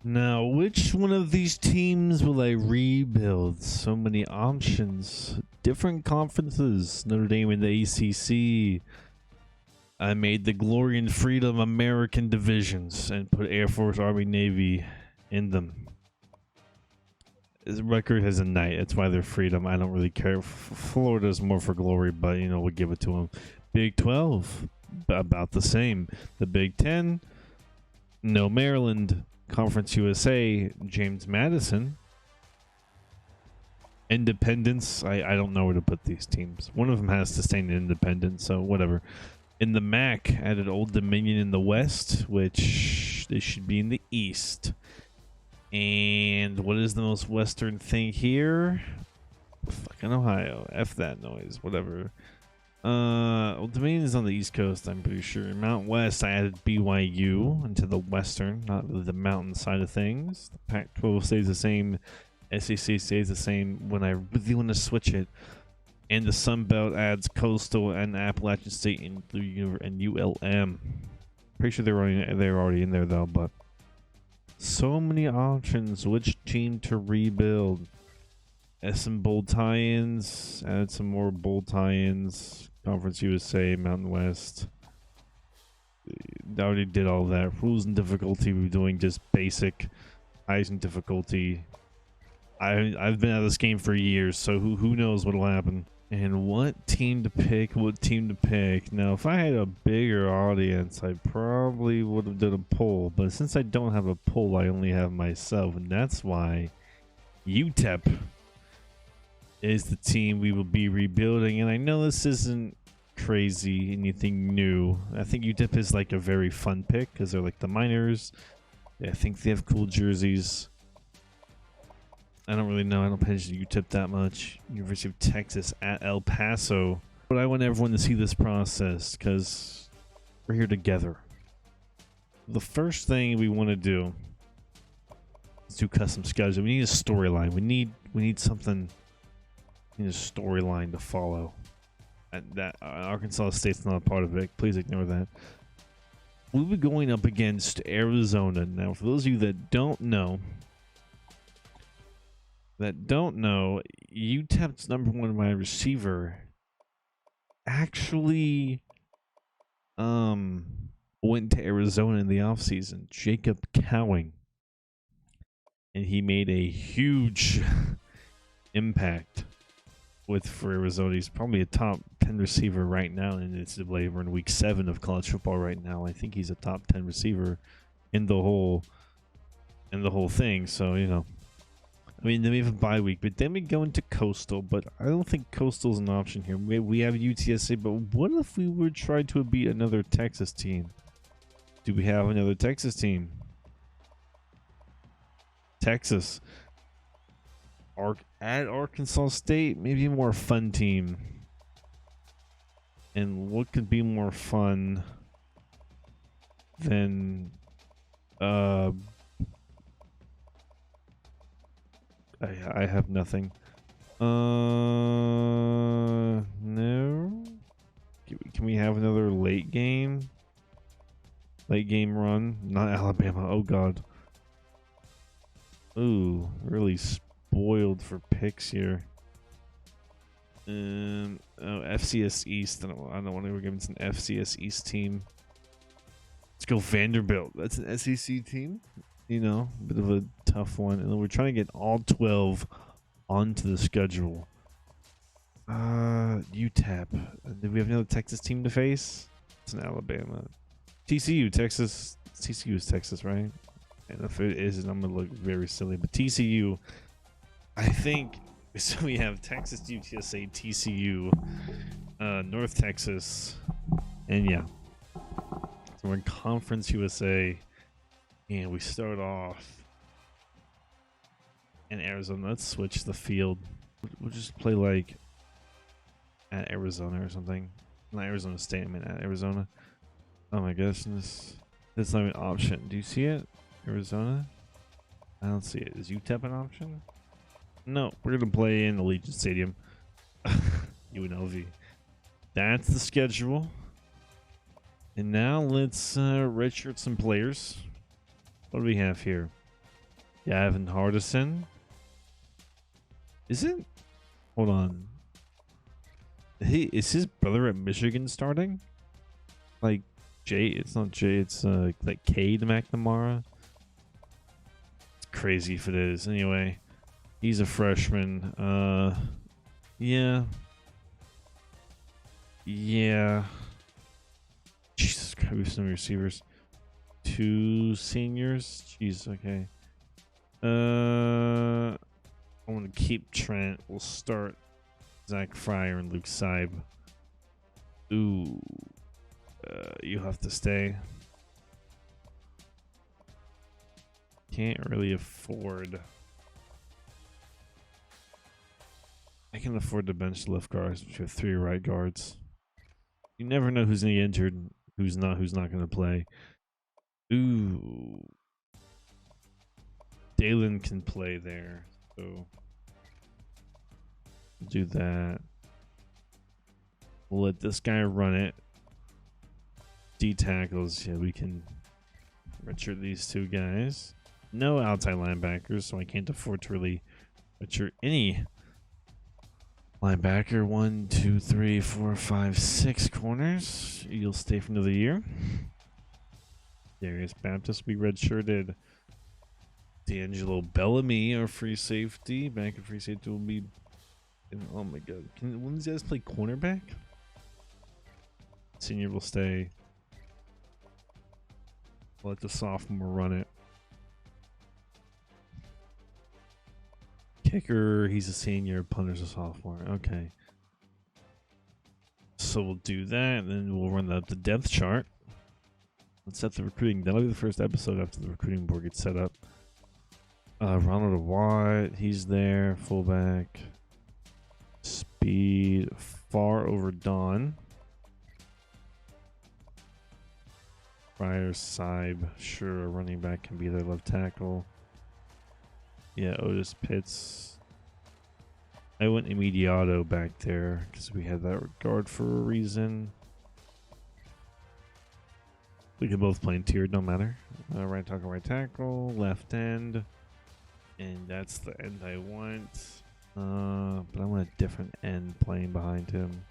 Now, which one of these teams will I rebuild? So many options. Different conferences. Notre Dame in the ACC. I made the Glory and Freedom American divisions and put Air Force, Army, Navy in them. His record has a night. That's why they're freedom. I don't really care. Florida's more for glory, but, you know, we'll give it to them. Big 12, about the same. The Big 10, no Maryland. Conference USA, James Madison. Independence, I don't know where to put these teams. One of them has to stay independent, so whatever. In the MAC, added Old Dominion in the West, which they should be in the East. And what is the most western thing here? Fucking Ohio. F that noise. Whatever. Old Dominion is on the East Coast, I'm pretty sure. Mount West, I added BYU into the western, not the mountain side of things. The Pac-12 stays the same. SEC stays the same when I really want to switch it. And the Sun Belt adds Coastal and Appalachian State and ULM. Pretty sure they're already in there though, but so many options. Which team to rebuild? SM Bowl tie-ins. Add some more bowl tie-ins. Conference USA, Mountain West. I already did all of that. Rules and difficulty. We're doing just basic. Highs and difficulty. I've been out of this game for years, so who knows what'll happen. And what team to pick? What team to pick? Now, if I had a bigger audience, I probably would have done a poll. But since I don't have a poll, I only have myself, and that's why UTEP is the team we will be rebuilding. And I know this isn't crazy, anything new. I think UTEP is like a very fun pick because they're like the Miners. I think they have cool jerseys. I don't really know. I don't pay attention to UTEP that much. University of Texas at El Paso. But I want everyone to see this process because we're here together. The first thing we want to do is do custom schedules. We need a storyline. We need something. We need a storyline to follow. That Arkansas State's not a part of it. Please ignore that. We'll be going up against Arizona. Now, for those of you that don't know, UTEP's #1 wide receiver actually went to Arizona in the offseason, Jacob Cowing. And he made a huge impact for Arizona. He's probably a top 10 receiver right now in NCAA. We're in week 7 of college football right now. I think he's a top 10 receiver in the whole thing. So, you know, I mean, then we have a bye week, but then we go into Coastal, but I don't think Coastal's an option here. We have UTSA, but what if we were trying to beat another Texas team? Do we have another Texas team? Texas. At Arkansas State, maybe a more fun team. And what could be more fun than I have nothing. No. Can we have another late game run? Not Alabama. Oh God. Ooh, really spoiled for picks here. FCS East. I don't want to ever give it an FCS East team. Let's go Vanderbilt. That's an SEC team. You know, bit of a tough one. And then we're trying to get all 12 onto the schedule. UTEP. Did we have another Texas team to face? It's in Alabama. TCU, Texas. TCU is Texas, right? And if it isn't, I'm going to look very silly. But TCU, I think, so we have Texas, UTSA, TCU, North Texas, and yeah. So we're in Conference USA, and we start off in Arizona. Let's switch the field. We'll just play like at Arizona or something. Not Arizona State, I mean at Arizona. Oh my goodness. That's not an option. Do you see it? Arizona? I don't see it. Is UTEP an option? No, we're going to play in Allegiant Stadium. UNLV. That's the schedule. And now let's redshirt some players. What do we have here? Gavin Hardison. Isn't? Hold on. Is his brother at Michigan starting? Like Jay? It's not Jay. It's like Cade McNamara. It's crazy if it is. Anyway, he's a freshman. Yeah. Yeah. Jesus Christ, we have some receivers. 2 seniors. Jeez. Okay. I want to keep Trent. We'll start Zach Fryer and Luke Seib. Ooh. You have to stay. Can't really afford. I can afford to bench left guards, but you have 3 right guards. You never know who's gonna get injured, who's not going to play. Ooh. Dalen can play there, so do that. We'll let this guy run it. D tackles, yeah, we can redshirt these 2 guys. No outside linebackers, so I can't afford to really redshirt any linebacker. 1, 2, 3, 4, 5, 6 corners. You'll stay for another year. Darius Baptist, we redshirted. D'Angelo Bellamy, our free safety. Back at free safety will be. Oh my god. Can one of these guys play cornerback? Senior will stay. Let the sophomore run it. Kicker, he's a senior. Punter's a sophomore. Okay. So we'll do that, and then we'll run the depth chart. Let's set the recruiting. That'll be the first episode after the recruiting board gets set up. Ronald Watt, he's there. Fullback. Speed, far over Don. Fryer, Seib, sure, a running back can be their left tackle. Yeah, Otis Pitts. I went Immediato back there because we had that regard for a reason. We can both play in tiered, no matter. Right tackle, right tackle, left end. And that's the end I want. But I want a different end playing behind him.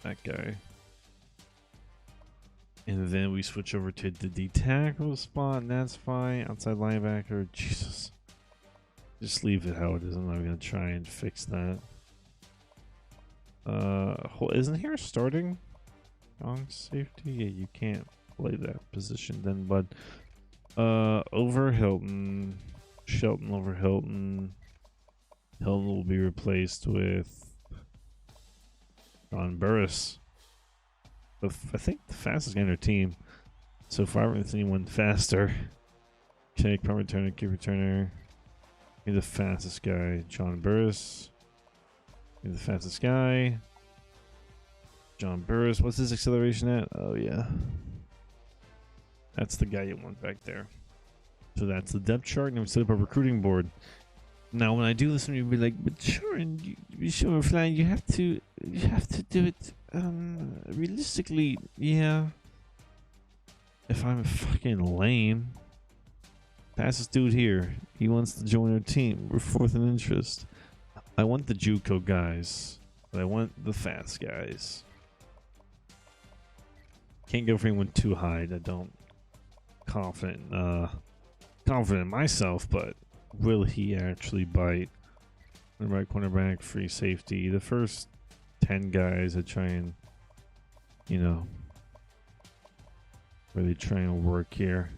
That guy. And then we switch over to the D tackle spot, and that's fine. Outside linebacker, Jesus. Just leave it how it is. I'm not going to try and fix that. Isn't here starting? Strong safety? Yeah, you can't play that position then, bud. Over Hilton. Shelton over Hilton. Hilton will be replaced with John Burris. I think the fastest guy on our team. So far, I haven't seen anyone faster. Okay, punt returner, kick returner. Be the fastest guy, John Burris. Be the fastest guy, John Burris. What's his acceleration at? Oh yeah, that's the guy you want back there. So that's the depth chart, and we set up a recruiting board. Now, when I do this, you'll be like, "But sure, and sure, Flying, you have to do it realistically." Yeah. If I'm fucking lame, fastest dude here, he wants to join our team. We're 4th in interest. I want the JUCO guys, but I want the fast guys. Can't go for anyone too high. I don't confident in myself, but will he actually bite? Right cornerback, free safety. The first 10 guys that try and, really try and work here.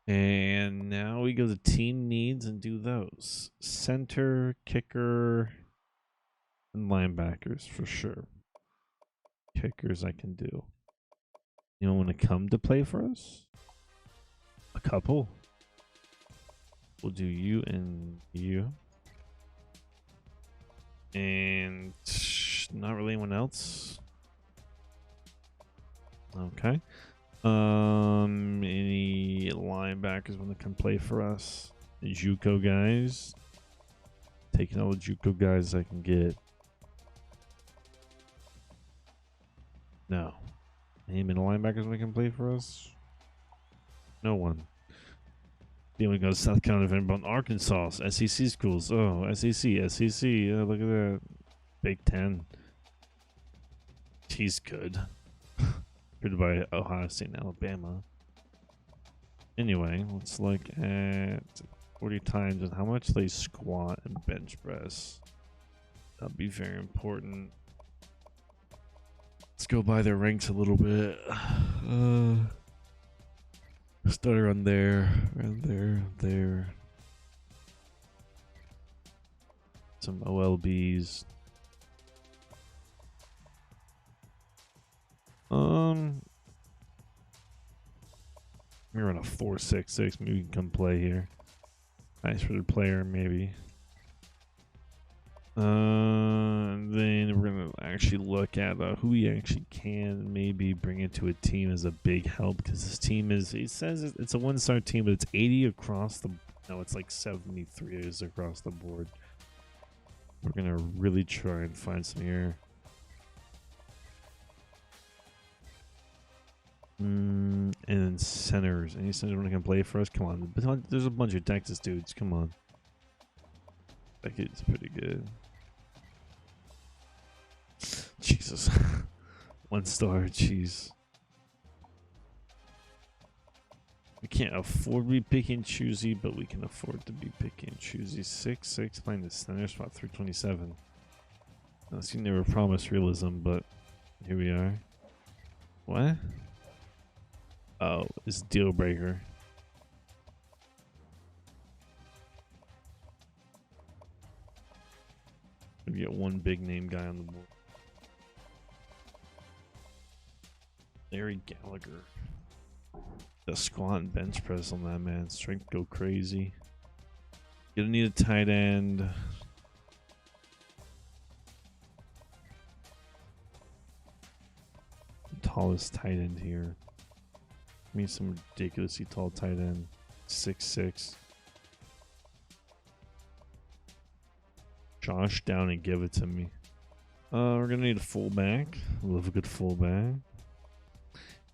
And now we go to team needs and do those. Center, kicker, and linebackers for sure. Kickers I can do. You don't want to come to play for us? A couple. We'll do you and you. And not really anyone else. Okay. Any linebackers want to come play for us? JUCO guys. Taking all the JUCO guys I can get. No. Any middle linebackers want to come play for us? No one. Then we go to South Carolina, Vanderbilt, Arkansas, SEC schools. Oh, SEC. Oh, look at that. Big Ten. He's good. Good by Ohio State and Alabama. Anyway, let's look at 40 times and how much they squat and bench press. That'll be very important. Let's go by their ranks a little bit. Start around there, there. Some OLBs. We're on a 4.66. Maybe we can come play here. Nice for the player, maybe. And then we're gonna actually look at who we actually can maybe bring into a team as a big help, because this team is, it says it's a 1-star team, but it's 80 across the, no, it's like 73 is across the board. We're gonna really try and find some here. And then centers. Any centers want to come play for us? Come on, there's a bunch of Texas dudes. Come on, that kid's pretty good. Jesus. 1-star, jeez. We can't afford to be picky and choosy, but we can afford to be picky and choosy. 6'6", playing the center spot, 327. I see, never promised realism, but here we are. What? Oh, it's deal breaker. We get one big name guy on the board. Larry Gallagher. The squat and bench press on that, man. Strength go crazy. Gonna need a tight end. Tallest tight end here. I mean, some ridiculously tall tight end. 6'6". Josh down and give it to me. We're gonna need a fullback. Love a good fullback.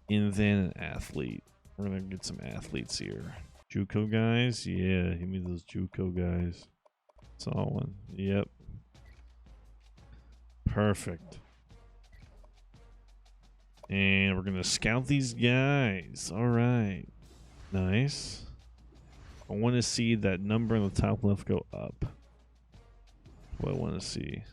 And then an athlete. We're gonna get some athletes here. JUCO guys, yeah, give me those JUCO guys. Saw one. Yep. Perfect. And we're gonna scout these guys. All right, nice. I want to see that number on the top left go up. What I want to see.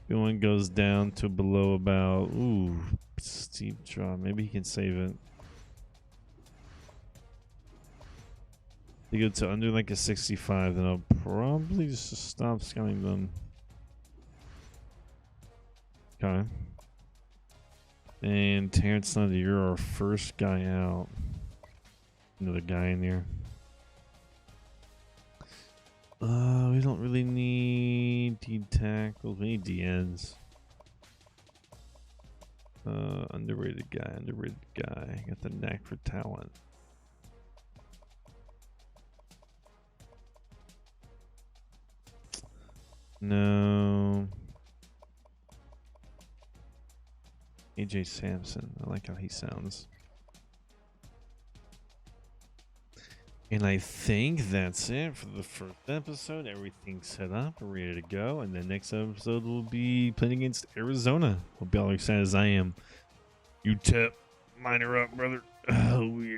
The one goes down to below about, ooh, steep drop. Maybe he can save it. They go to under like a 65, then I'll probably just stop scouting them. Okay. And Terrence Snyder, you're our first guy out. Another guy in there. We don't really need D tackles. We need DNs. Underrated guy. Got the knack for talent. No. AJ Sampson. I like how he sounds. And I think that's it for the first episode. Everything's set up, we're ready to go. And the next episode will be playing against Arizona. Hope y'all are excited as I am. UTEP, minor up, brother. Oh, we